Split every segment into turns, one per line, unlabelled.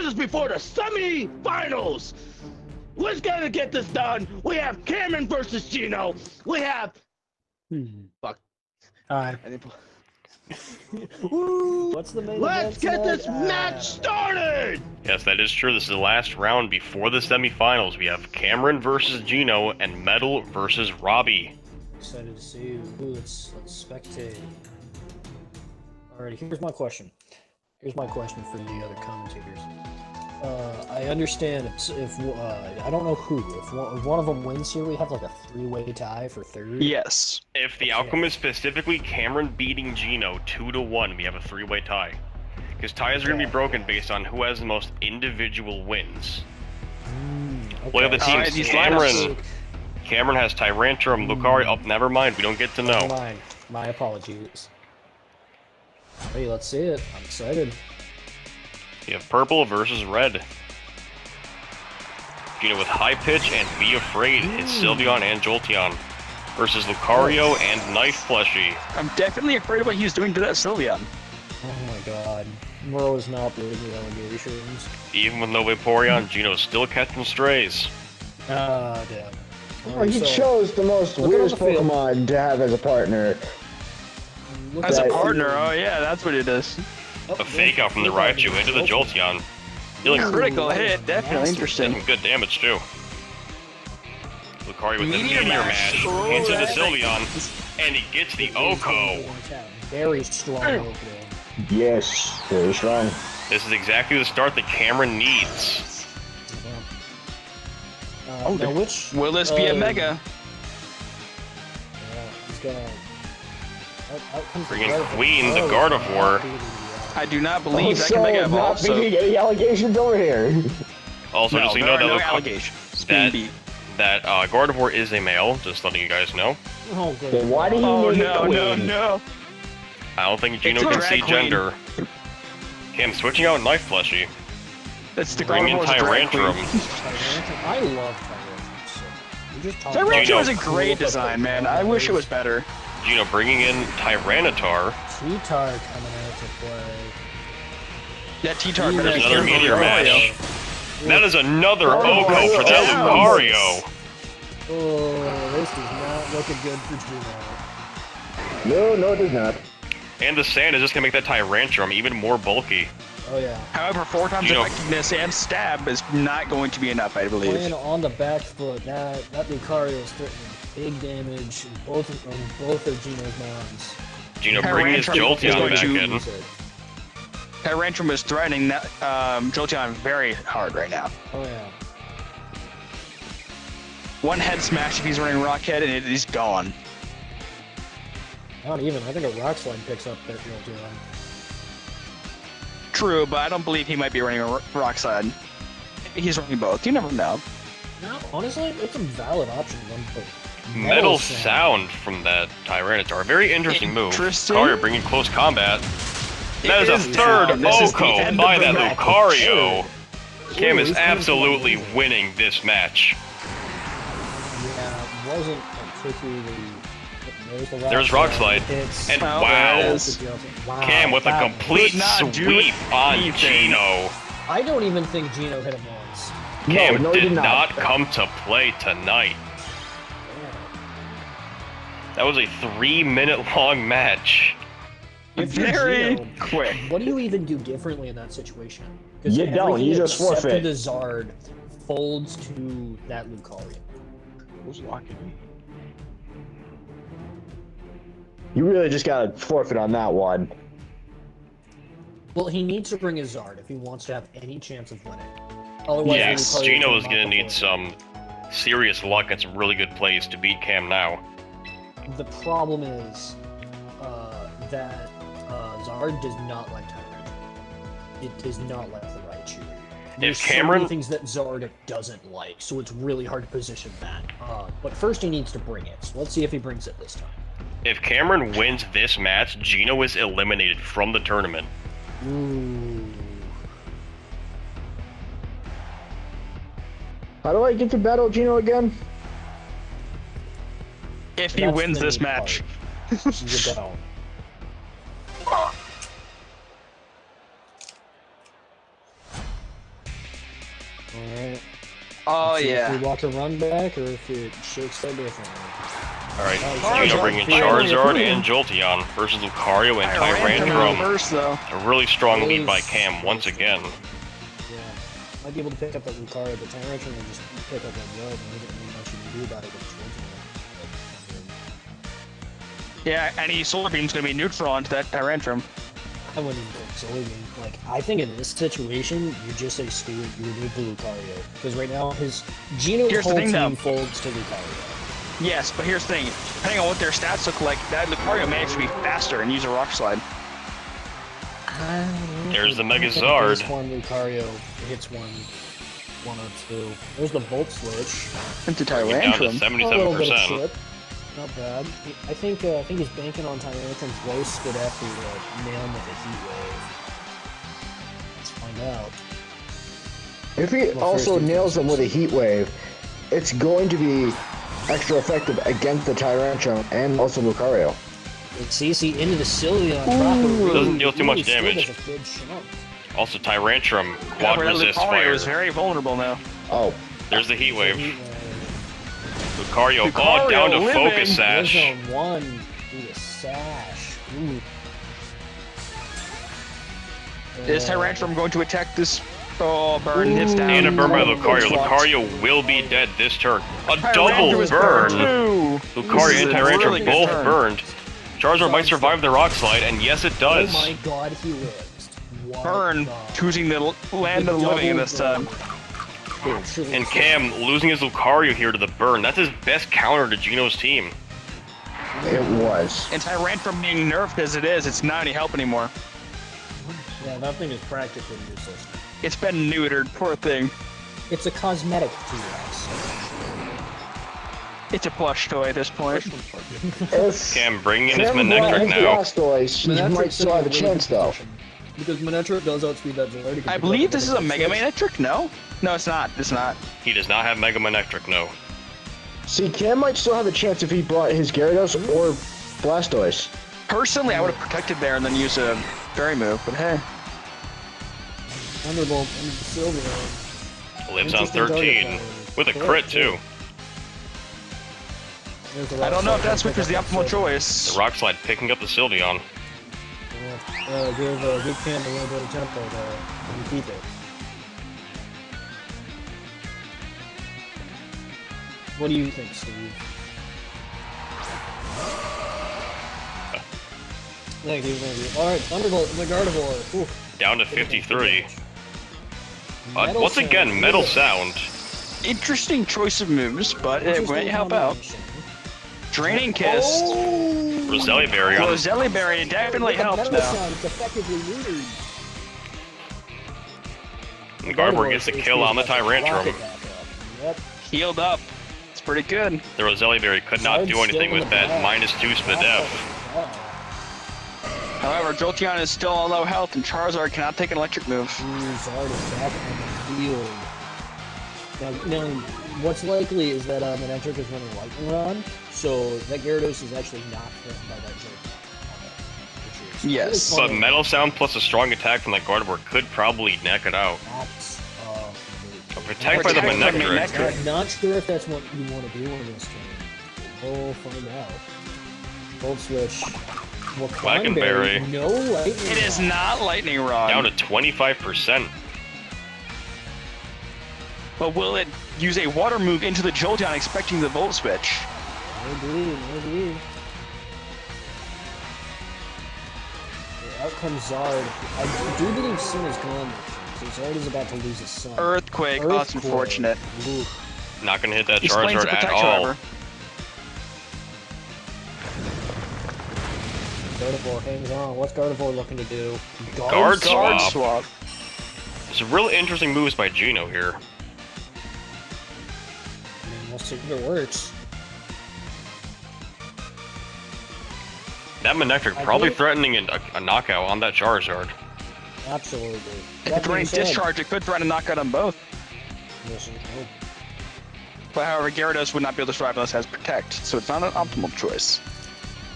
This is before the semi-finals. Who's gonna get this done? We have Cameron versus Gino. We have. Fuck.
Alright. What's the main
Let's
event
get
tonight?
this match started!
Yes, that is true. This is the last round before the semifinals. We have Cameron versus Gino and Metal versus Robbie.
Excited to see you. Ooh, let's spectate. Alrighty, here's my question. Here's my question for the other commentators. I understand if I don't know who. If one of them wins here, we have like a three-way tie for third.
Yes.
If the outcome is specifically Cameron beating Gino 2-1, we have a three-way tie. Because ties are going to be broken based on who has the most individual wins.
Okay.
Look at the teams. Cameron has Tyrantrum, Lucario. Oh, never mind. We don't get to know.
Never mind. My apologies. Hey, let's see it. I'm excited.
You have Purple versus Red. Gino with High Pitch and Be Afraid is Sylveon and Jolteon. Versus Lucario and Knife Fleshy.
I'm definitely afraid of what he's doing to that Sylveon.
Oh my god. Bro is not doing the allegations.
Even with no Vaporeon, Gino's still catching strays.
Damn.
Oh, he chose the most weirdest Pokemon to have as a partner.
As a partner, oh yeah, that's what it is.
A fake out from the Raichu into the Jolteon. Dealing
Critical hit, definitely interesting.
some good damage too. Lucario with the Meteor Mash into the Sylveon, and he gets the Oko.
Very strong opening.
Yes, very strong.
This is exactly the start that Cameron needs.
Now which
Will this be a Mega?
Yeah, he's gonna. Out comes
Bringing
the
Queen, the
Gardevoir.
Gardevoir.
I do not believe that can Mega Evolve,
not
so...
making any allegations over here.
Also,
No,
just so you
there
know
are no
that
allegations.
that Gardevoir is a male, just letting you guys know.
Oh, good.
Then why did he
Oh
name it
no, no,
Queen?
no.
I don't think Gino
It's a
can
drag
see
queen.
gender. Okay, I'm switching out Knife Fleshy.
That's the
Bring in
Gardevoir's drag
Tyrantrum.
queen.
I love Tyrantrum. So we just talked
Tyrantrum
Gino.
is a great design, man. I wish it was better.
Gino bringing in Tyranitar.
T-Tar coming out to play.
That T-Tar
There's
There's
better
another
than
Meteor
Lucario.
Mash. That is another
Oh,
Oko for that
yeah.
Lucario.
Oh, this is not looking good for Gino.
No, it does not.
And the sand is just gonna make that Tyrantrum even more bulky.
Oh yeah.
However, 4 times
Gino.
effectiveness and stab is not going to be enough, I believe.
Playing on the back foot, that Lucario is threatening big damage in both of Gino's mons.
Gino bringing his
Tyrantrum is
Jolteon
going
back
to-
in.
Tyrantrum is threatening that, Jolteon very hard right now.
Oh yeah.
One head smash if he's running Rockhead and he's gone.
Not even. I think a Rock Slide picks up that Jolteon.
True, but I don't believe he might be running a Rock Slide. He's running both. You never know.
No, honestly, it's a valid option. But
Metal sound from that Tyranitar. Very interesting move.
Interesting.
Lucario bringing close combat. That is a
is
third
now. This is the
Oko
end
by
of the
that
match.
Lucario. Cam is
he's
absolutely winning this match.
Yeah, it wasn't particularly.
There's Rock Slide.
Hits.
And
Well,
wow.
there it is.
Wow,
Cam with a
that-
complete
could not do
sweep on
anything.
Gino.
I don't even think Gino hit him once.
Cam
No, he
did
did
not
not.
come to play tonight. That was a 3-minute long match.
If you're
Very
Gino,
quick.
what do you even do differently in that situation? 'Cause
You don't,
everything
you just
except for
forfeit.
the Zard folds to that Lucario.
Who's locking me?
You really just gotta forfeit on that one.
Well, he needs to bring his Zard if he wants to have any chance of winning. Otherwise,
Yes,
Lucario
Gino
will
is
not
going to need
perform.
some serious luck and some really good plays to beat Cam now.
The problem is that Zard does not like Tyrantrum. It does not like the Raichu. There's so
Cameron-
many things that Zard doesn't like, so it's really hard to position that. But first he needs to bring it, so let's see if he brings it this time.
If Cameron wins this match, Gino is eliminated from the tournament.
Ooh.
How do I get to battle Gino again?
If he
That's
wins
the
this
main
match.
part. You don't. Alright.
Oh
If
yeah.
we watch a run back, or if it shakes that differently.
Alright,
Charizard.
Gino bringing Charizard and Jolteon versus Lucario and Tyrantrum.
First though.
A really strong lead by Cam once again.
Yeah. Might be able to pick up that Lucario, but Tyrantrum will just pick up that Joe, and there isn't really much you can do about it with Jolteon.
Yeah, any Solar Beam's gonna be neutral onto that Tyrantrum.
I wouldn't even pick Solar Beam. Like, I think in this situation, you just say Stu, you remove the Lucario. Because right now, his Gino's
Here's the
whole
thing,
team
though.
folds to Lucario.
Yes, but here's the thing. Depending on what their stats look like, that Lucario may actually be faster and use a Rock Slide.
There's the
I think
Megazord.
This one Lucario hits 102. There's the Volt Switch.
Into
Down to
Tyrantrum.
A little bit of
77%.
slip. Not bad. I think he's banking on Tyrantrum's roast good after nail him with a Heat Wave. Let's find out.
If he
Well,
also
first
nails them with a
defense.
heat wave, it's going to be extra effective against the Tyrantrum and also Lucario.
It's CC into the Sylveon proper.
Doesn't deal too much
Still
damage.
does a good chunk.
Also, Tyrantrum
Yeah,
quad
but that
resist
Lucario
fire.
is very vulnerable now.
Oh,
There's the Heat Wave.
Heat
Lucario,
Lucario
down to
living.
Focus Sash.
Wisdom 1 through the sash. Ooh.
Is Tyrantrum going to attack this? Oh, burn hits down.
And a burn by
Oh,
Lucario.
fuck.
Lucario will be dead this turn. A
Tyrantrum
double
is
burn.
too.
Lucario
This
and
is a
Tyrantrum
really good
both
turn.
burned. Charizard might survive the Rock Slide, and yes, it
Oh
does.
my god, he lives. What
Burn,
the-
choosing the land of the living this time.
And Cam losing his Lucario here to the burn. That's his best counter to Gino's team.
it was.
And Tyrantrum being nerfed as it is, it's not any help anymore.
Yeah, that thing is practically useless.
It's been neutered, poor thing.
It's a cosmetic T-Rex.
It's a plush toy at this point.
If
Cam bringing in his
Cam brought
Manectric
his
now.
Blastoise, he might still have a chance though.
Because Manectric does outspeed that Zord.
I believe this is a Mega Manectric, no? No, it's not. It's not.
He does not have Mega Manectric, no.
See, Cam might still have a chance if he brought his Gyarados or Blastoise.
Personally, I would have protected there and then used a Fairy move, but hey.
Thunderbolt into the Sylveon.
Lives on
Interesting
13.
target
With a crit, too.
There's a
I don't know if that switch was the
Rock
optimal
Slide.
choice.
The Rock Slide picking up the Sylveon.
Yeah. Give Cam a little bit of tempo there and keep it. What do you think, Steve? Thank you. Alright, Thunderbolt, the Gardevoir. Ooh.
Down to 53.
Metal
Once
Sound.
again, Metal Sound.
Interesting choice of moves, but it
Interesting
might help out.
combination.
Draining Kiss.
Roselia Berry on
Roselia Berry definitely
With the
helps
Metal
now.
Sound, it's effectively neutered.
the Gardevoir gets the kill on the Tyrantrum.
Yep.
Healed up. It's pretty good.
The Roselia Berry could not do anything with that -2 SPDF.
However, Jolteon is still on low health, and Charizard cannot take an electric move.
Zard is back on the field. Now, what's likely is that Manectric is running Lightning Rod, so that Gyarados is actually not threatened by that Jolteon.
Yes.
But Metal Sound plus a strong attack from that Gardevoir could probably neck it out.
That's
Protect by the
Protect by
Manectric.
Manectric.
I'm not sure if that's what you want to do in this game. We'll find out. Volt Switch.
Wackenberry.
No Lightning
It is
Rod.
not Lightning Rod.
Down to 25%.
But will it use a water move into the Jolteon expecting the Volt Switch?
Maybe. Out comes Zard. I do believe Sin is gone. So Zard is about to lose his son.
Earthquake. Oh, that's unfortunate.
Ooh.
Not gonna hit that
Explains
Charizard
the
at
protect,
all.
however.
Gardevoir hangs on. What's Gardevoir looking to do?
Guard
Guard
swap.
swap.
Some real interesting moves by Gino here.
I mean, we'll see if it works.
That Manectric
I
probably
think-
threatening a knockout on that Charizard.
Absolutely.
If
That
it
being
drains
said-
Discharge, it could threaten a knockout on both.
Listen, oh,
But however, Gyarados would not be able to survive unless it has Protect, so it's not an optimal choice.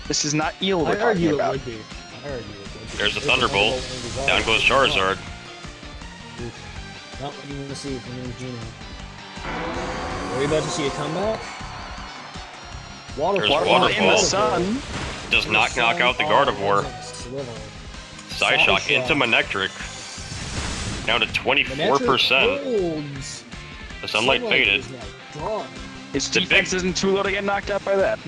This is not Eel we're
I
talking
argue it
about.
would be. I argue it would be.
There's a Thunderbolt.
Thunderbolt.
Down goes Charizard.
Not what you want to see from new Gino. Are we about to see a comeback?
There's
Waterfall in the
Waterfall.
sun.
Does not knock out the Gardevoir. Side Shock into Manectric. Down to 24%. The Sunlight faded.
His defense isn't too low to get knocked out by that.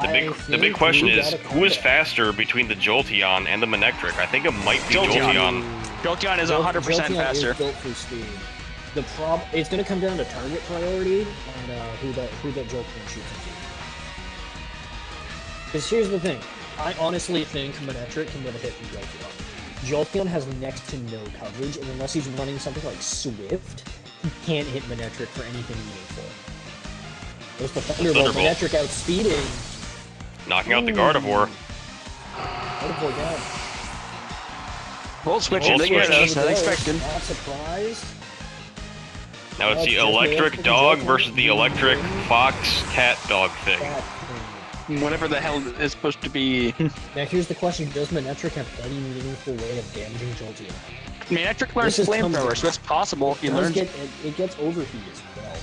The big question is, who is faster between the Jolteon and the Manectric? I think it might be Jolteon.
Jolteon is 100% faster.
Is built for speed. It's going to come down to target priority and who that Jolteon shoots into. Because here's the thing, I honestly think Manectric can get a hit from Jolteon. Jolteon has next to no coverage, and unless he's running something like Swift, he can't hit Manectric for anything meaningful. There's the Thunderbolt. Manectric outspeeding.
Knocking out the Gardevoir.
Gardevoir down.
Volt switching, they get us, unexpected.
Not surprised.
Now it's the electric dog versus the electric fox cat dog thing.
Whatever the hell is supposed to be.
Now here's the question, does Manectric have any meaningful way of damaging Jolteon?
Manectric learns flamethrower, so it's possible he learns.
It gets overheat as well.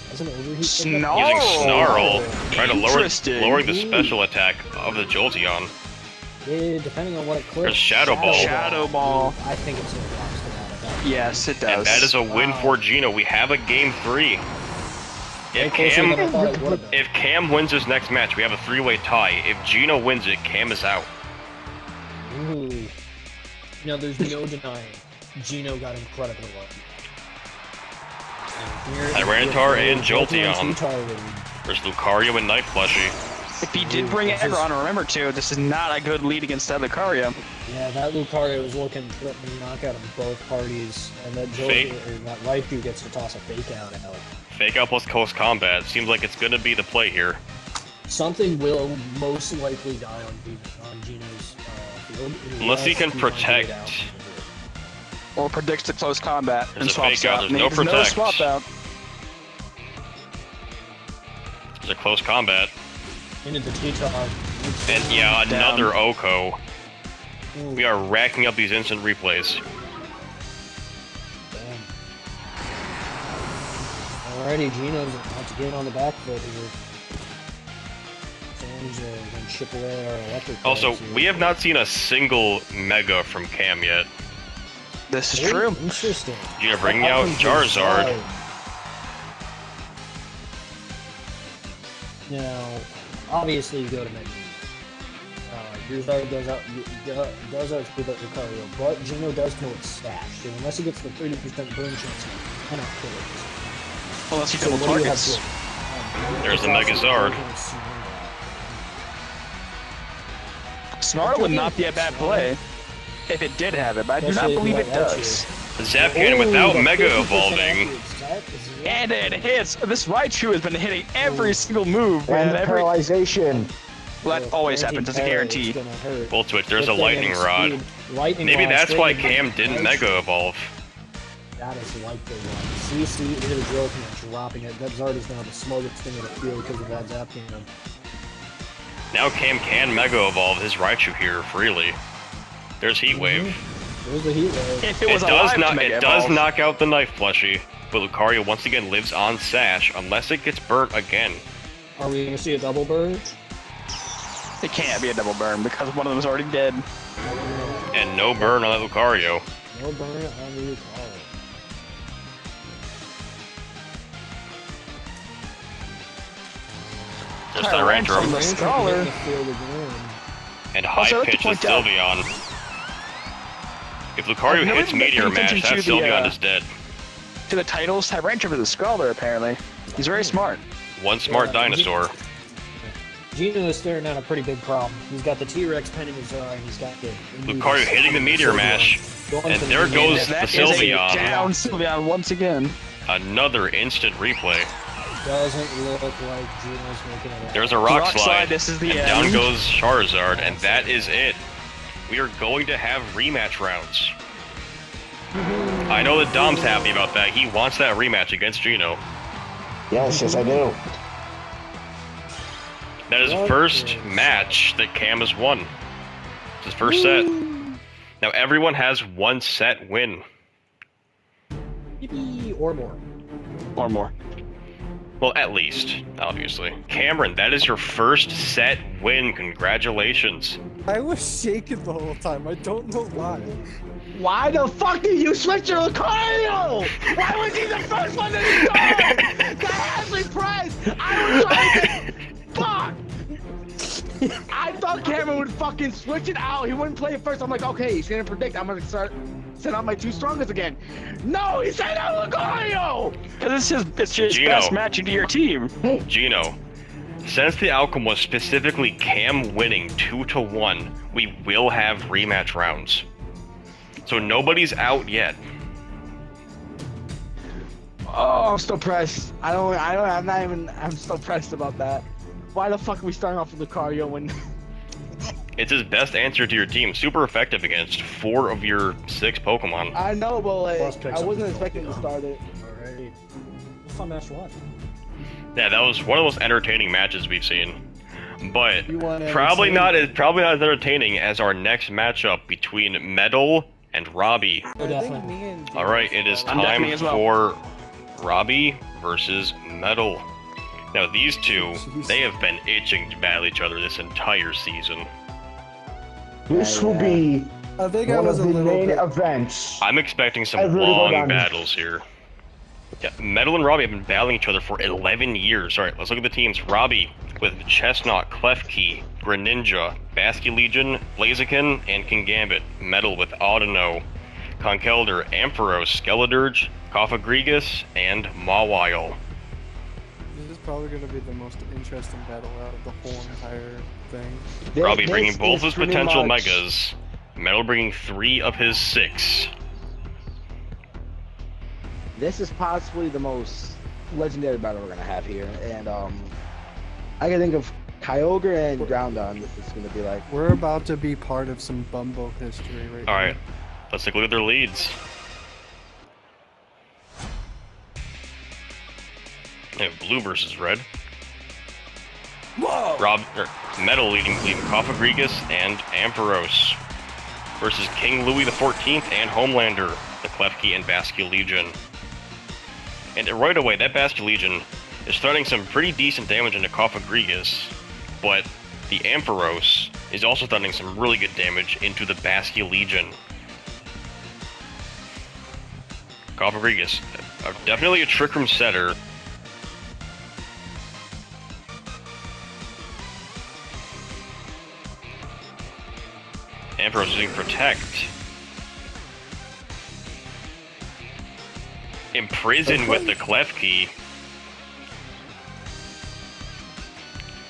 Doesn't overheat?
Snarl!
Using Snarl, trying to lowering the special attack of the Jolteon.
Yeah, depending on what it clicks.
There's Shadow Ball.
Shadow Ball.
I think it's going to box to that.
Yes, it does.
And that is a win for Gino. We have a game 3. If Cam wins his next match, we have a 3-way tie. If Gino wins it, Cam is out.
Ooh. Now there's no denying, Gino got incredibly lucky.
Tyranitar and Jolteon versus Lucario and Knife Plushie.
If he did bring Aggron, remember too, this is not a good lead against that Lucario.
Yeah, that Lucario was looking to knock out of both parties, and that Raichu gets to toss a fake out.
Fake out plus close combat. Seems like it's going to be the play here.
Something will most likely die on Gino's field.
Unless he can protect.
Or predicts the close combat
There's
and
a
swaps
fake out.
out.
There's no protect.
No swap out.
There's a close combat.
Into the T-Top.
And yeah, another Oko. We are racking up these instant replays.
Alrighty, Gino's about to get on the back foot here. Fans are going to chip away our electric.
Also, we have not seen a single Mega from Cam yet.
This is true.
Interesting.
You're bringing out Charizard.
Now, obviously, you go to Mega. Charizard does outspeed that Lucario, but Gino does know it's stashed, and unless he gets the 30% burn chance, he cannot kill it.
Unless he double targets.
There's the Megazord.
Snarl would not be a bad play if it did have it, but I do not believe it does.
Zap Cannon without Mega Evolving.
And it hits! This Raichu has been hitting every single move.
And paralyzation.
Well, that always happens, it's a guarantee.
Full Switch, there's a Lightning Rod. Maybe that's why Cam didn't Mega Evolve.
That is likely why. CC into the joke and dropping it. That Zard is now the slowest thing in the field because of that Zap Cannon.
Now Cam can Mega Evolve his Raichu here freely. There's Heat Wave.
There's the Heat Wave.
If it was alive to Mega
It does knock out the Knife Plushie, but Lucario once again lives on Sash unless it gets burnt again.
Are we going to see a double burn?
It can't be a double burn because one of them is already dead.
And no burn on that Lucario.
No burn on the Lucario.
There's Tyrantrum. And High Pitch is Sylveon. If Lucario hits Meteor Mash, that Sylveon is dead.
To the titles, Tyrantrum is a scholar apparently. He's very smart.
One smart dinosaur.
Gino is staring at a pretty big problem. He's got the T-Rex pending his eye, and he's got the...
Lucario hitting the Meteor Mash. And there goes the Sylveon.
Down Sylveon once again.
Another instant replay.
Doesn't look like Gino's making it.
There's a Rock Slide.
This is the
and
end.
down goes Charizard, and that is it. We are going to have rematch rounds. I know that Dom's happy about that. He wants that rematch against Gino.
Yes, I do.
That is his first match that Cam has won. It's his first set. Now everyone has one set win.
Yippee, or more.
Or more.
Well, at least, obviously. Cameron, that is your first set win. Congratulations.
I was shaking the whole time. I don't know why.
Why the fuck did you switch to Lucario? Why was he the first one that he saw? That has me pressed. I was trying to fuck. I thought Cameron would fucking switch it out. He wouldn't play it first. I'm like, okay, he's gonna predict. I'm gonna start send out my two strongest again. No, he sent out Lucario.
Because it's his
Gino.
best matching to your team.
Gino, since the outcome was specifically Cam winning 2-1, we will have rematch rounds. So nobody's out yet.
Oh, I'm still pressed. I'm still pressed about that. Why the fuck are we starting off with Lucario when...
It's his best answer to your team. Super effective against 4 of your 6 Pokemon.
I know, but like,
Plus picks
I
up
wasn't
the
expecting to
Pokemon.
start it.
Alrighty. Fun match 1.
Yeah, that was one of the most entertaining matches we've seen. But
You wanna
probably
say-
not as entertaining as our next matchup between Metal and Robbie.
Oh,
I think
definitely.
me and
All right, it is
I'm
time
definitely as well.
for Robbie versus Metal. Now these two, they have been itching to battle each other this entire season.
This will be
I think I
one
was
of
a
the
little
main
bit.
events.
I'm expecting some
I've really
long
gone down.
battles here. Yeah, Metal and Robbie have been battling each other for 11 years. All right, let's look at the teams. Robbie with Chestnut, Klefki, Greninja, Basculegion, Blaziken, and Kingambit. Metal with Audino, Conkeldurr, Ampharos, Skeledirge, Cofagrigus, and Mawile.
This is probably going to be the most interesting battle out of the whole entire thing.
Robbie
This
bringing both
is
his
pretty
potential
much-
megas. Metal bringing 3 of his 6.
This is possibly the most legendary battle we're gonna have here, and I can think of Kyogre and Groudon. This is gonna be like.
We're about to be part of some Bumbo history right
All
now.
right, let's take a look at their leads. They have blue versus red.
Whoa!
Metal leading Cofagrigus and Ampharos versus King Louis XIV and Homelander, the Klefki and Basculegion. And right away, that Basculegion is starting some pretty decent damage into Cofagrigus, but the Ampharos is also starting some really good damage into the Basculegion. Cofagrigus, definitely a Trick Room setter. Ampharos using Protect. Imprison with the Klefki.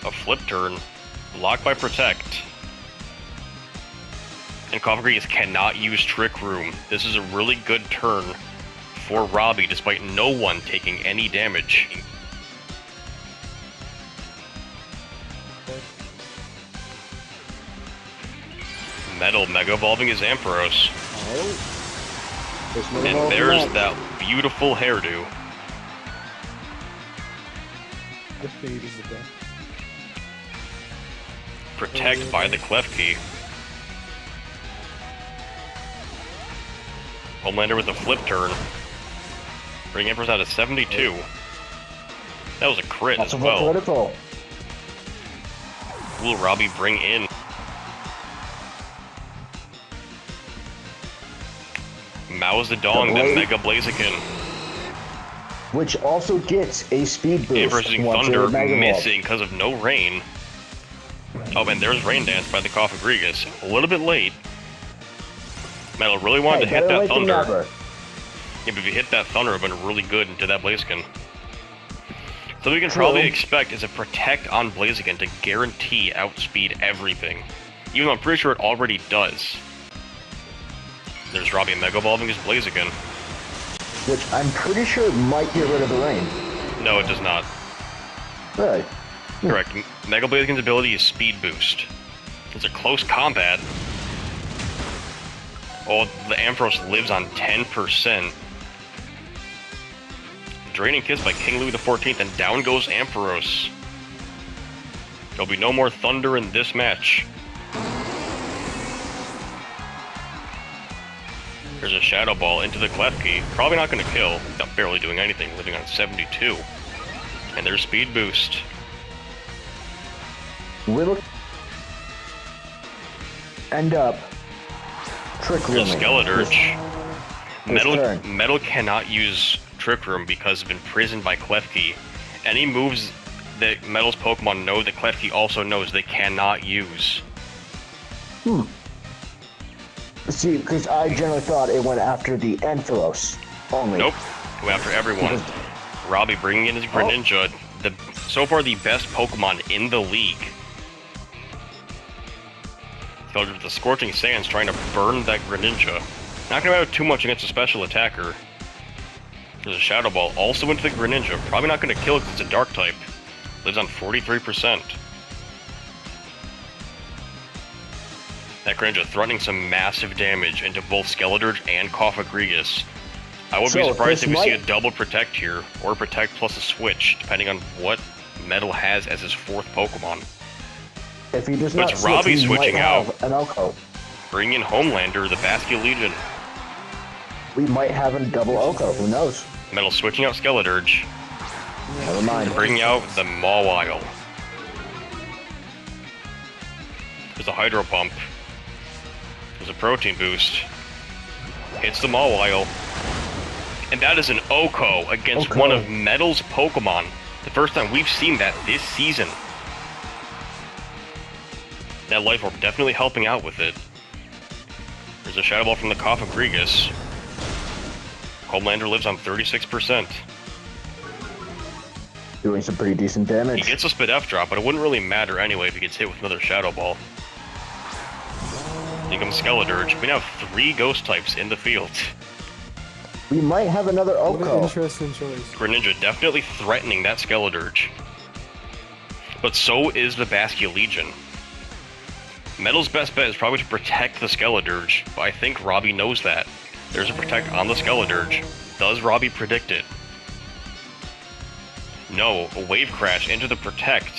A flip turn. Blocked by Protect. And Cofagrigus cannot use Trick Room. This is a really good turn for Robbie, despite no one taking any damage. Metal Mega Evolving his Ampharos.
Oh.
And there's that beautiful hairdo.
The fade is the best.
Protect by the Klefki. Homelander with a flip turn. Bring Empress out of 72. That was a crit
That's
as
a
well.
critical.
Will Robbie bring in? Mao Zedong,
The
then
blade.
Mega Blaziken.
Which also gets a speed boost.
Empress using
once
Thunder,
it Mega Evolves.
missing because of no rain. Oh, and there's Rain Dance by the Cofagrigus. A little bit late. Metal really wanted
Hey,
to hit
better
that
late than
Thunder.
never.
Yeah, but if you hit that Thunder, it would have been really good into that Blaziken. So we can probably expect is a Protect on Blaziken to guarantee outspeed everything. Even though I'm pretty sure it already does. There's Robbie Mega Evolving his Blaziken.
Which I'm pretty sure might get rid of the rain.
No, it does not.
Right.
Correct. Mega Blaziken's ability is Speed Boost. It's a close combat. Oh, the Ampharos lives on 10%. Draining Kiss by King Louis XIV, and down goes Ampharos. There'll be no more Thunder in this match. There's a Shadow Ball into the Klefki. Probably not going to kill. Not barely doing anything, living on 72. And there's Speed Boost.
Will end up Trick
There's
Rooming.
a Skeledirge.
turn.
Metal cannot use Trick Room because of imprisoned by Klefki. Any moves that Metal's Pokemon know that Klefki also knows they cannot use.
See, because I generally thought it went after the Ampharos only.
Nope. Go after everyone. Robbie bringing in his Greninja. So far the best Pokemon in the league. Skeledirge with the Scorching Sands trying to burn that Greninja. Not gonna matter too much against a special attacker. There's a Shadow Ball also into the Greninja. Probably not gonna kill because it's a Dark type. Lives on 43%. That Greninja threatening some massive damage into both Skeledirge and Cofagrigus. I would be surprised if we see a double Protect here, or Protect plus a Switch, depending on what Metal has as his 4th Pokemon.
If he does
But
not
it's Robbie
switch, he
switching
might
out.
have an Oko.
Bring in Homelander, the Basculegion.
We might have a double Oko. Who knows?
Metal switching out Skeledirge.
Never mind.
Bringing out the Mawile. There's a Hydro Pump. There's a Protein Boost. Hits the Mawile. And that is an Oko against one of Metal's Pokemon. The first time we've seen that this season. That Life Orb definitely helping out with it. There's a Shadow Ball from the Cofagrigus. Homelander lives on 36%.
Doing some pretty decent damage.
He gets a Spidef drop, but it wouldn't really matter anyway if he gets hit with another Shadow Ball. Here comes Skeledirge. We now have 3 Ghost types in the field.
We might have another
What an
Oko.
interesting choice.
Greninja definitely threatening that Skeledirge. But so is the Basculegion. Metal's best bet is probably to protect the Skeledirge, but I think Robbie knows that. There's a Protect on the Skeledirge. Does Robbie predict it? No, a Wave Crash into the Protect.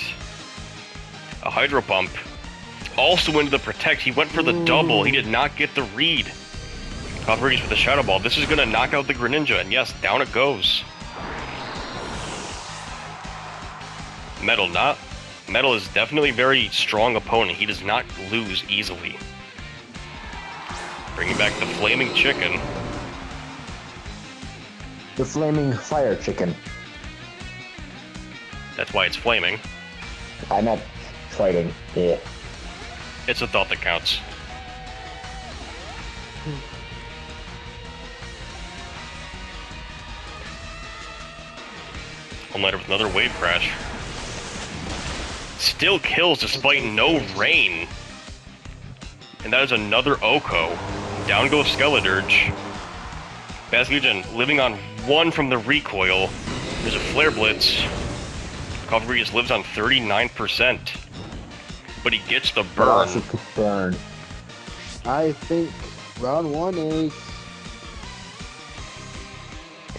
A Hydro Pump. Also into the Protect. He went for the double. He did not get the read. Cofagrigus with the Shadow Ball. This is going to knock out the Greninja, and yes, down it goes. Metal is definitely a very strong opponent. He does not lose easily. Bringing back the Flaming Chicken.
The Flaming Fire Chicken.
That's why it's flaming.
I'm not fighting. Yeah.
It's a thought that counts. Homelander with another Wave Crash. Still kills despite no rain. And that is another Oko. Down goes Skeledirge. Basculegion living on 1 from the recoil. There's a Flare Blitz. Cofagrigus lives on 39%. But he gets the burn.
Burn.
I think round 1 is...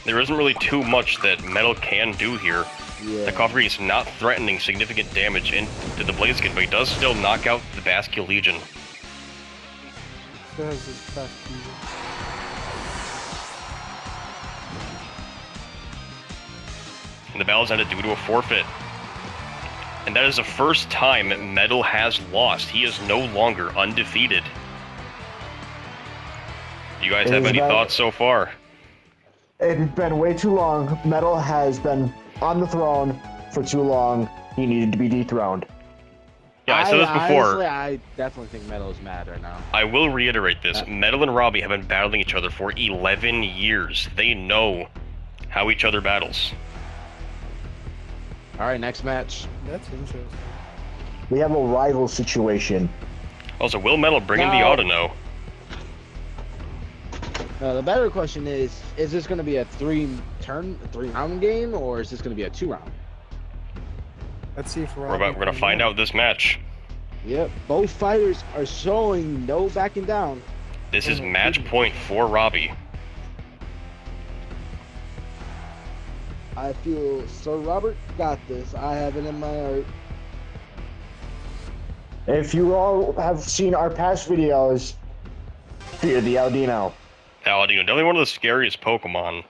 There isn't really too much that Metal can do here.
Yeah.
The Cofagrigus not threatening significant damage into the Blaziken, but he does still knock out the Basculegion.
Still has his fast key.
And the battle's ended due to a forfeit. And that is the first time Metal has lost. He is no longer undefeated. You guys have any thoughts so far?
It's been way too long. Metal has been on the throne for too long. He needed to be dethroned.
Yeah, I said this before.
Honestly, I definitely think Metal is mad right now.
I will reiterate this. Metal and Robbie have been battling each other for 11 years. They know how each other battles.
All right, next match.
That's interesting.
We have a rival situation.
Also, will Metal bring in the
Now-
AUDINO?
The better question is this going to be a 3-round game, or is this going to be a 2-round?
Let's see if
We're going to find out this match.
Yep, both fighters are showing no backing down.
This is match point for Robbie.
I feel Sir Robert got this. I have it in my heart.
If you all have seen our past videos, fear the AUDINO.
AUDINO, definitely one of the scariest Pokemon.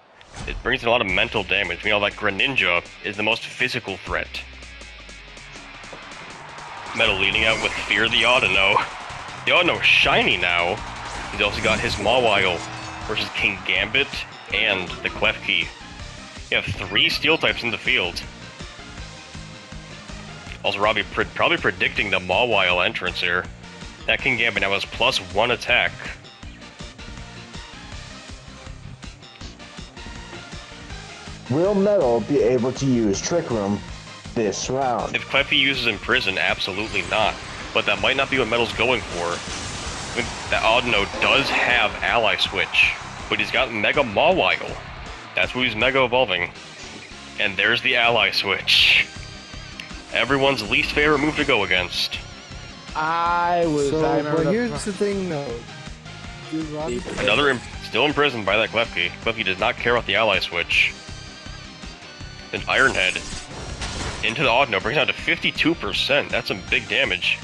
It brings in a lot of mental damage. You know, like Greninja is the most physical threat. Metal leading out with Fear the AUDINO. The AUDINO is shiny now. He's also got his Mawile versus King Gambit and the Klefki. You have 3 steel types in the field. Also, Robbie probably predicting the Mawile entrance here. That King Gambit now has +1 attack.
Will Metal be able to use Trick Room this round?
If Klefki uses Imprison, absolutely not. But that might not be what Metal's going for. I mean, that AUDINO does have Ally Switch, but he's got Mega Mawile. That's what he's Mega Evolving. And there's the Ally Switch. Everyone's least favorite move to go against.
But here's the thing, though. Dude, Robbie,
Still imprisoned by that Klefki. Klefki does not care about the Ally Switch. Then Ironhead into the AUDINO brings it down to 52%. That's some big damage.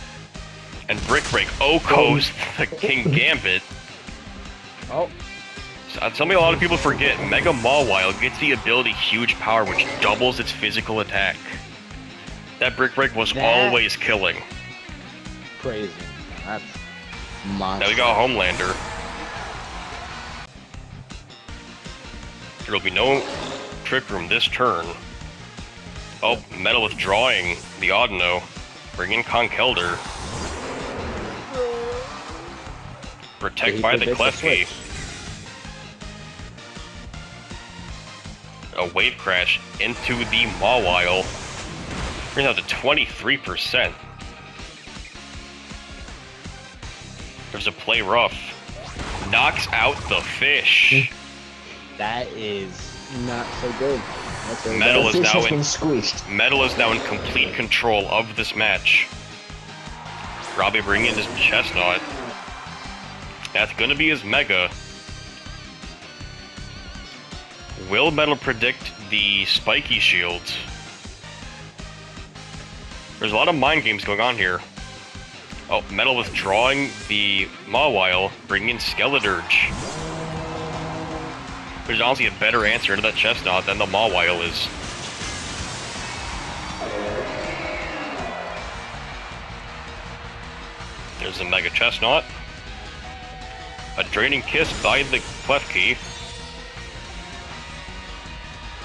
And Brick Break Oko's the King Gambit.
Oh.
Something a lot of people forget, Mega Mawile gets the ability Huge Power, which doubles its physical attack. That Brick Break was always killing.
Crazy. That's monster.
Now we got Homelander. There will be no Trick Room this turn. Oh, Metal withdrawing the AUDINO. Bring in Conkeldurr. Protect by the Klefki. A Wave Crash into the Mawile. Brings out to 23%. There's a Play Rough. Knocks out the fish.
That is not so good.
Metal is now in
squished.
Metal is now in complete control of this match. Robbie bringing in his Chestnut. That's gonna be his Mega. Will Metal predict the Spiky Shields? There's a lot of mind games going on here. Oh, Metal withdrawing the Mawile, bringing in Skeledirge. There's honestly a better answer to that Chestnut than the Mawile is. There's the Mega Chestnut. A Draining Kiss by the Klefki.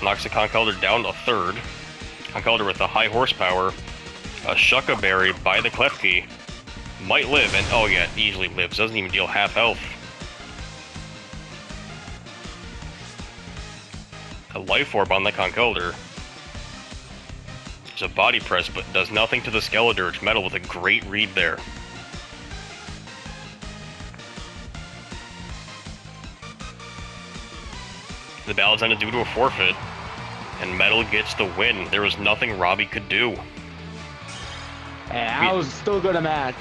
Knocks the Conkeldurr down to 3rd. Conkeldurr with the high horsepower. A Shucka Berry by the Klefki. Might live, and oh yeah, easily lives. Doesn't even deal half health. A Life Orb on the Conkeldurr. There's a Body Press, but does nothing to the Skeledirge. Metal with a great read there. The battle's ended due to a forfeit, and Metal gets the win. There was nothing Robbie could do.
And I was still good a match.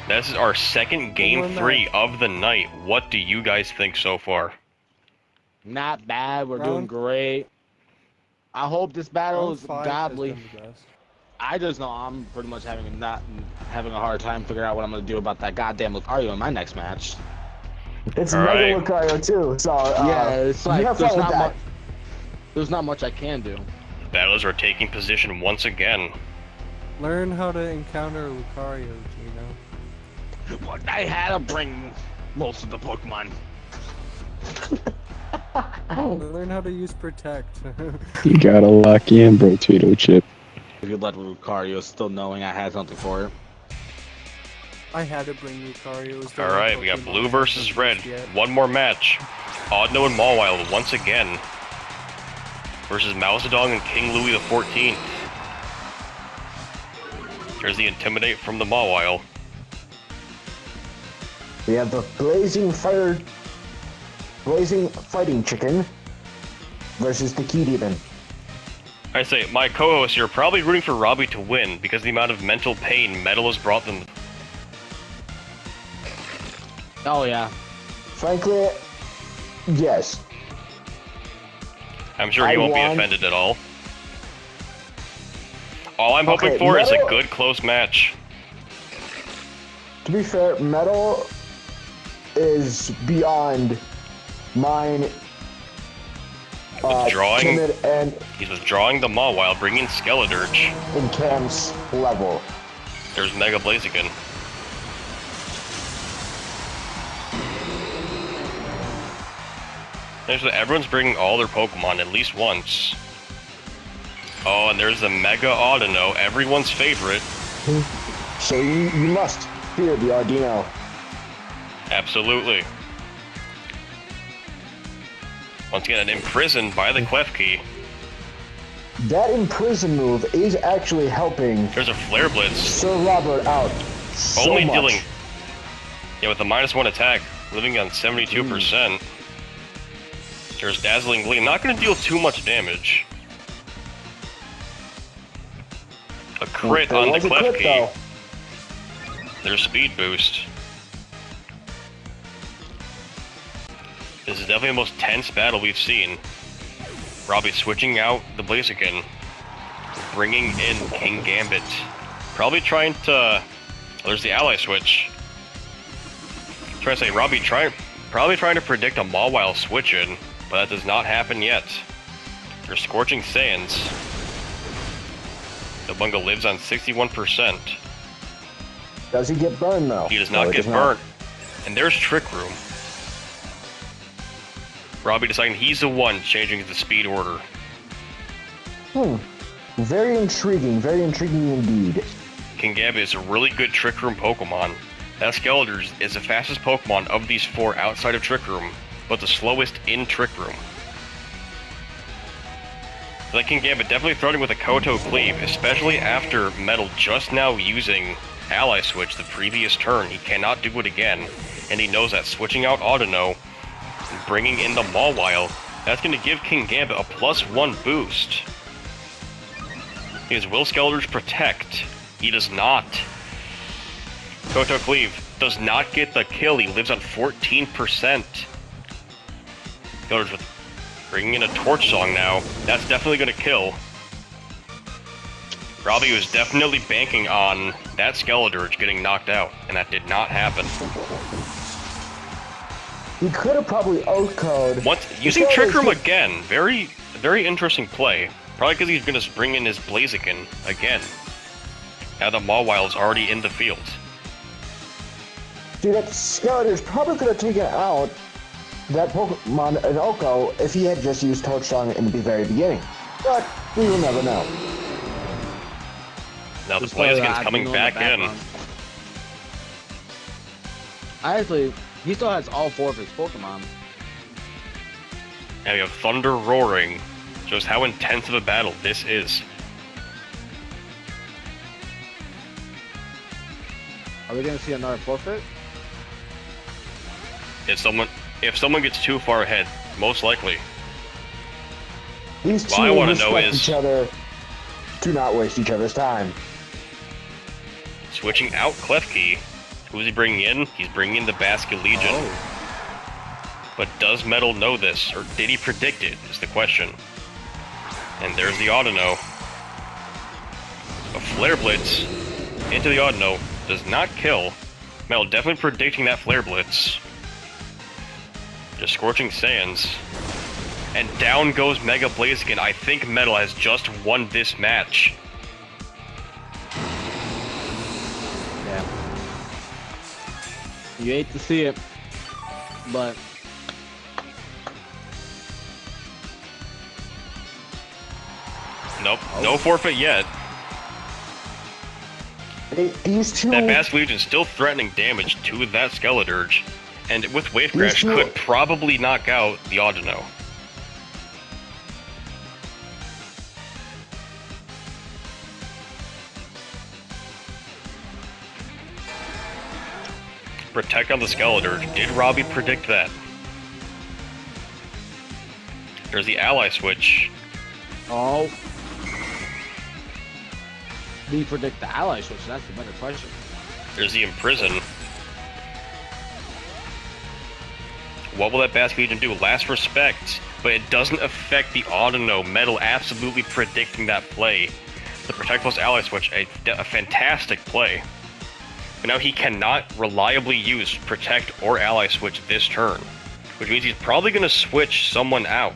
This is our second game 3 of the night. What do you guys think so far?
Not bad. We're doing great. I hope this battle is godly. I just know I'm pretty much having a hard time figuring out what I'm gonna do about that goddamn Lucario in my next match.
It's
All
Mega
right.
Lucario too, so
Yeah, it's like
have fun with that.
there's not much I can do.
Battlers are taking position once again.
learn how to encounter Lucario, Gino.
What I had to bring most of the Pokemon.
Learn how to use Protect.
You gotta lock in, bro, Tweedo Chip.
If you let Lucario still knowing I had something for it.
I had to bring Lucario.
Alright, we got blue versus red. One more match. AUDINO and Mawile once again. Versus Mousedong and King Louis XIV. Here's the Intimidate from the Mawile.
We have the Blazing Fighting Chicken versus the Key Demon.
I say, my co-hosts here are probably rooting for Robbie to win because of the amount of mental pain Metal has brought them.
Oh yeah.
Frankly, yes.
I'm sure he won't be offended at all. All I'm hoping
Okay,
for is a
Metal-
good close match.
To be fair, Metal is beyond mine,
Withdrawing.
timid, and
He's withdrawing the Maw while bringing Skeledirge.
in Cam's level.
There's Mega Blaziken. Everyone's bringing all their Pokemon at least once. Oh, and there's the Mega Audino, everyone's favorite.
So you must fear the AUDINO.
Absolutely. Once again, imprisoned by the Klefki.
That imprison move is actually helping
There's a Flare Blitz.
Sir Robert out so
Only
much.
dealing. Yeah, with the -1 attack, living on 72%. There's Dazzling Gleam, not going to deal too much damage. A crit
There
on the
was a crit,
Klefki.
though.
There's Speed Boost. This is definitely the most tense battle we've seen. Robbie switching out the Blaziken, bringing in King Gambit. Probably trying to... Oh, there's the ally switch. Trying to say, Robbie probably trying to predict a Mawile switch in, but that does not happen yet. There's Scorching Sands. The Bungo lives on 61%.
Does he get burned though?
He does
No,
not
he
get
does
burnt. And there's Trick Room. Robbie deciding he's the one changing the speed order.
Very intriguing indeed.
King Gambit is a really good Trick Room Pokemon. That Skeledirge is the fastest Pokemon of these four outside of Trick Room, but the slowest in Trick Room. Like King Gambit definitely throwing with a Koto Cleave, especially after Metal just now using Ally Switch the previous turn. He cannot do it again, and he knows that switching out Audino and bringing in the Mawile, that's going to give King Gambit a +1 boost. Because will Skeledirge protect? He does not. Koto Cleave does not get the kill, he lives on 14%. Skeledirge with bringing in a Torch Song now, that's definitely going to kill. Robbie was definitely banking on that Skeledirge getting knocked out, and that did not happen.
He could have probably outcode.
Using Trick Room again, very interesting play. Probably because he's going to bring in his Blaziken again. Now that Mawile is already in the field.
See, that Skeledirge probably could have taken out that Pokemon in Oko if he had just used Torch Song in the very beginning. But we will never know.
Now the
Just play
Blaziken's
that
coming
Audino
back in.
He still has all 4 of his Pokemon.
Now you have Thunder Roaring. Shows how intense of a battle this is.
Are we gonna see another forfeit?
If someone gets too far ahead, most likely.
These two
What I want to know
respect
is
each other. Do not waste each other's time.
switching out Klefki. Who's he bringing in? He's bringing in the Basket Legion.
Oh.
But does Metal know this, or did he predict it, is the question. And there's the Audino. A Flare Blitz into the Audino does not kill. Metal definitely predicting that Flare Blitz. Just Scorching Sands. And down goes Mega Blaziken. I think Metal has just won this match.
Yeah. You hate to see it, but
Nope, no forfeit yet.
These two.
That Basket Legion still threatening damage to that Skeledirge. And with Wave Crash could probably knock out the Audino. Protect on the Skeledirge. Did Robbie predict that? There's the ally switch.
oh. Do you predict the ally switch? That's the better question.
There's the Imprison. What will that Basket Legion do? Last Respect, but it doesn't affect the Audino. Metal absolutely predicting that play. The Protect plus Ally Switch, a fantastic play. But now he cannot reliably use Protect or Ally Switch this turn. which means he's probably going to switch someone out.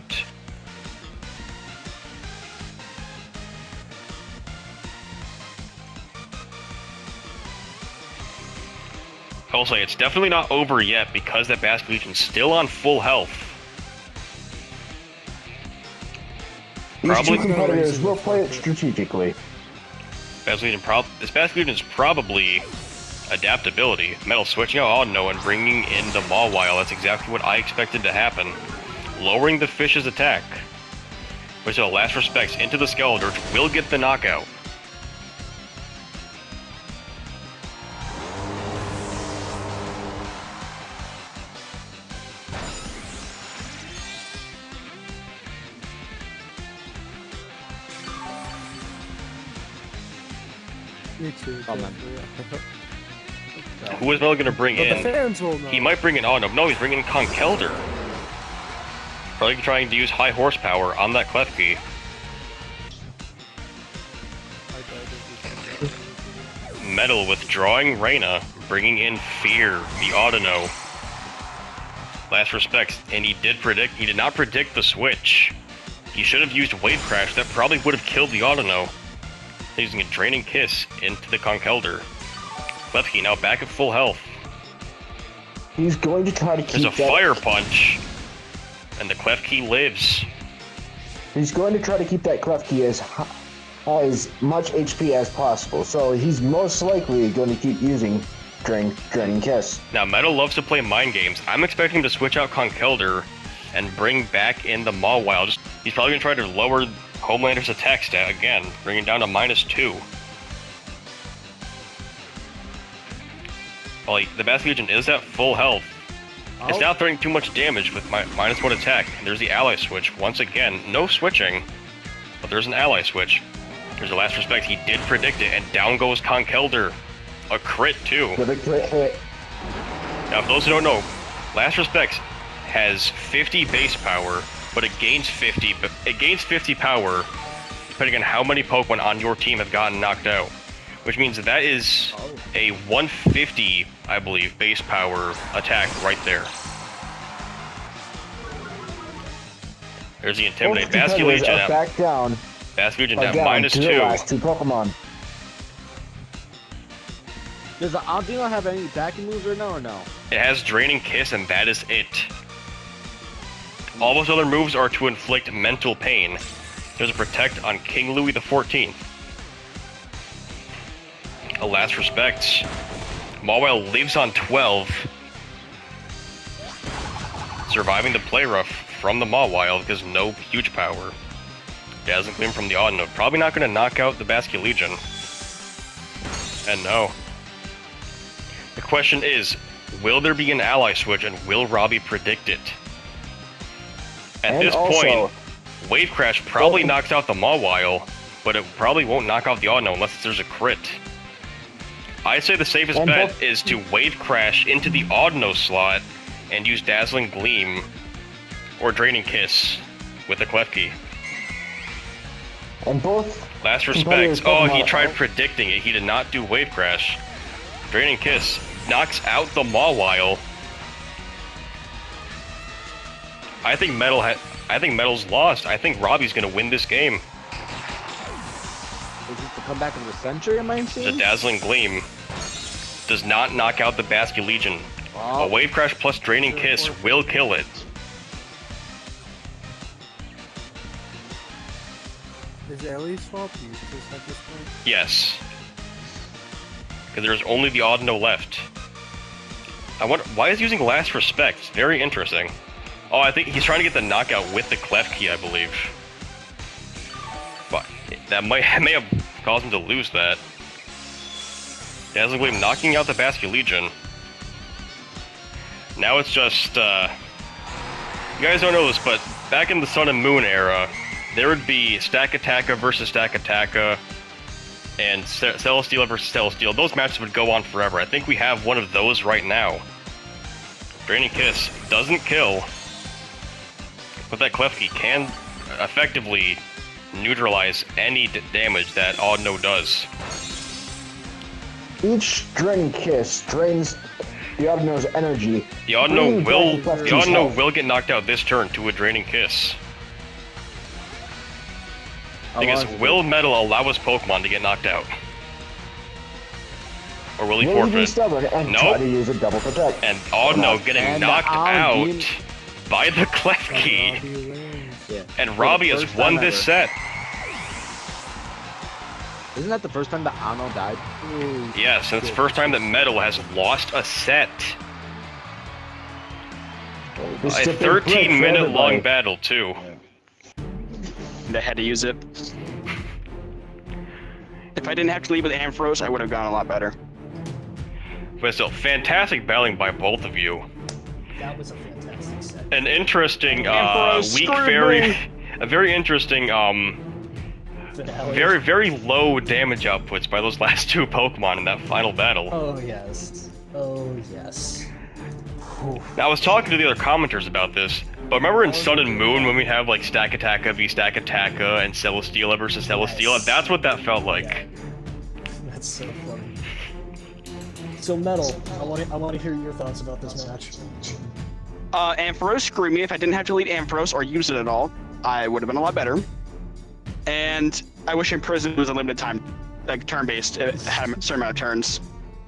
I'll say it's definitely not over yet because that Basque Legion's still on full health.
These two competitors will play it strategically.
This Basque Legion is probably adaptability. Metal switching out Audino and bringing in the Mawile. That's exactly what I expected to happen. Lowering the fish's attack, which at last respects into the Skeletor will get the knockout.
Me too.
Oh, man.
Who is Metal going to bring
But
in?
the fans will know.
He might bring in Audino. No, he's bringing in Conkelder. Probably trying to use high horsepower on that Klefki. Metal withdrawing Reyna, bringing in Fear, the Audino. Last respects, and he did not predict the switch. He should have used Wave Crash, that probably would have killed the Audino. Using a Draining Kiss into the Conkelder. Klefki now back at full health.
He's going to try to keep
There's a Fire Punch, and the Klefki lives.
He's going to try to keep that Klefki as much HP as possible, so he's most likely going to keep using Draining Kiss.
Now, Metal loves to play mind games. I'm expecting him to switch out Conkelder and bring back in the Mawile. He's probably going to try to lower Homelander's attack stat again, bringing it down to -2. Well, the Basque Legion is at full health. It's now throwing too much damage with -1 attack. There's the ally switch. Once again, no switching, but there's an ally switch. There's the last respect. He did predict it, and down goes Conkelder. A crit, too.
With a crit hit.
Now, for those who don't know, last respects has 50 base power, but it gains 50. But it gains 50 power depending on how many Pokemon on your team have gotten knocked out, which means that is a 150, I believe, base power attack right there. There's the Intimidate. Basque Legion now.
Back down.
Basque Legion now
Again, to the
-2.
last two Pokemon.
Does the Audino have any backing moves or no?
It has Draining Kiss, and that is it. All those other moves are to inflict mental pain. There's a Protect on King Louis XIV. A last respects. Mawile lives on 12. Surviving the Play Rough from the Mawile because no huge power. Dazzling Gleam from the Audino. Probably not going to knock out the Basque Legion. And no. The question is, will there be an ally switch and will Robbie predict it? At
And
this
also-
point, Wave Crash probably knocks out the Mawile, but it probably won't knock out the Audino unless there's a crit. I say the safest
And
bet
both-
is to Wave Crash into the Audino slot and use Dazzling Gleam or Draining Kiss with the Klefki.
And both
Last respects. Oh, he
Pokemon
tried
are-
predicting it. He did not do Wave Crash. Draining Kiss knocks out the Mawile. I think Metal's lost. I think Robbie's gonna win this game.
Is it the comeback of the century, am I
The
seeing?
Dazzling Gleam does not knock out the Basque Legion. A Wave Crash plus Draining Kiss will kill it.
Is Ellie swap useless at this point?
Yes. Because there's only the Audino left. I wonder, why is he using Last Respect? It's very interesting. Oh, I think he's trying to get the knockout with the Klefki, I believe. But that may have caused him to lose that. Dazzling Gleam knocking out the Basque Legion. Now it's just, you guys don't know this, but back in the Sun and Moon era, there would be Stack Attacka versus Stack Attacka, and Celesteela versus Celesteela. Those matches would go on forever. I think we have one of those right now. Draining Kiss doesn't kill, but that Klefki can effectively neutralize any damage that Audino does.
Each Draining Kiss drains the Audino's energy.
The Audino
bringing back Clefty's health.
will get knocked out this turn to a draining kiss. Because will Metal allow his Pokemon to get knocked out? Or will he
Will he be
forfeit?
stubborn and
Nope.
try to use a double protect?
And Audino getting
And
knocked out
Audino-
by the Klefki.
Yeah.
And Robbie has
First
won
time
this
ever.
set.
Isn't that the first time that Ano died?
Yes, and it's the first time that Metal has lost a set.
This
A
is big break for
13-minute long
everybody.
battle, too.
They had to use it. If I didn't have to leave with Ampharos, I would have gone a lot better.
But still, fantastic battling by both of you.
That was a fantastic set.
An interesting,
Ampharos,
weak,
screw me.
a very interesting,
Finale.
very, very low damage outputs by those last two Pokemon in that final battle.
Oh yes. Oh yes. Whew.
Now, I was talking to the other commenters about this, but remember in Sun and Moon when we have like Stack Attacka v Stack Attacka and Celesteela versus Celesteela?
Yes.
That's what that felt like.
That's so funny. So Metal, I want to hear your thoughts about this match.
Ampharos, screw me. If I didn't have to lead Ampharos or use it at all, I would have been a lot better. And I wish Imprison was a limited time, like turn-based. It had a certain amount of turns.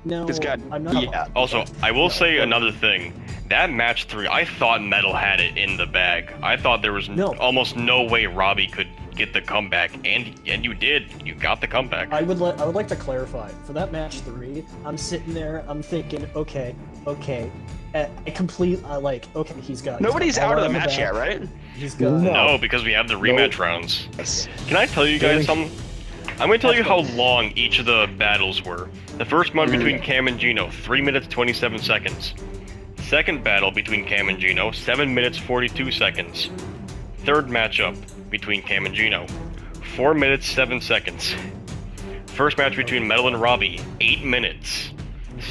No,
It's good.
I'm not.
Yeah.
Also, I will say another thing. That match 3, I thought Metal had it in the bag. I thought there was
No.
almost no way Robbie could get the comeback, and you did. You got the comeback.
I would like to clarify for that match 3. I'm sitting there. I'm thinking, okay. Okay, he's got.
Nobody's
he's got
out of
power
the
on
match yet,
back.
right?
He's got.
No, because we have the rematch rounds. Can I tell you guys something? I'm going to tell you how long each of the battles were. The first one between Cam and Gino, 3 minutes 27 seconds. Second battle between Cam and Gino, 7 minutes 42 seconds. Third matchup between Cam and Gino, 4 minutes 7 seconds. First match between Metal and Robbie, 8 minutes.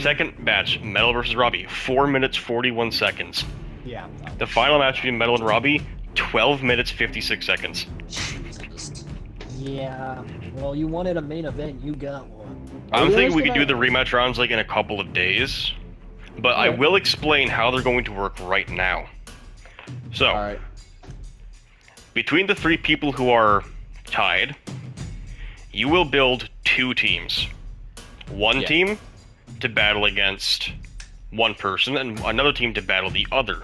Second match, Metal versus Robbie, 4 minutes 41 seconds.
Yeah.
The final match between Metal and Robbie, 12 minutes 56 seconds.
Yeah. Well, you wanted a main event. You got one.
I'm thinking we could do the rematch rounds like in a couple of days, but I will explain how they're going to work right now. So,
Alright.
between the 3 people who are tied, you will build 2 teams. One team to battle against one person, and another team to battle the other.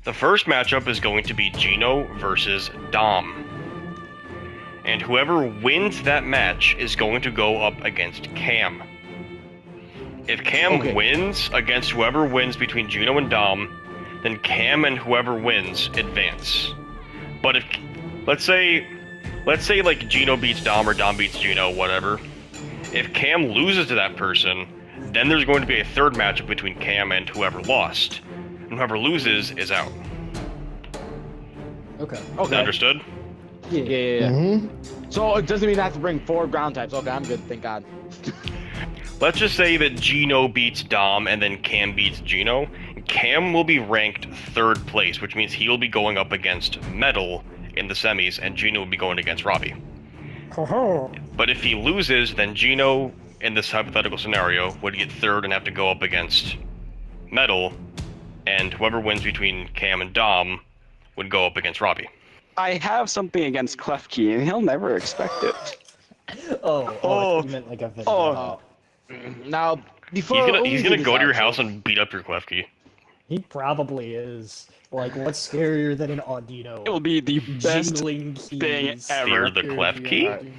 The first matchup is going to be Gino versus Dom. And whoever wins that match is going to go up against Cam. If Cam wins against whoever wins between Gino and Dom, then Cam and whoever wins advance. But if, let's say like Gino beats Dom or Dom beats Gino, whatever. If Cam loses to that person, then there's going to be a third matchup between Cam and whoever lost. And whoever loses is out.
Okay.
Is that understood?
Yeah. So it doesn't mean I have to bring 4 ground types. Okay, I'm good. Thank God.
Let's just say that Gino beats Dom and then Cam beats Gino. Cam will be ranked 3rd place, which means he will be going up against Metal in the semis, and Gino will be going against Robbie. But if he loses, then Gino, in this hypothetical scenario, would get 3rd and have to go up against Metal, and whoever wins between Cam and Dom would go up against Robbie.
I have something against Klefki, and he'll never expect it.
Oh, you meant like a video.
Now, before
He's gonna go to your house and beat up your Klefki.
He probably is. Like, what's scarier than an Audino?
It will be the best
Jingling
thing
keys.
ever.
Fear the Klefki?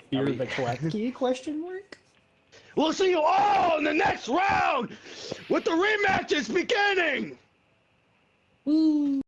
Fear the Klefki? Question mark?
We'll see you all in the next round with the rematches beginning.
Woo.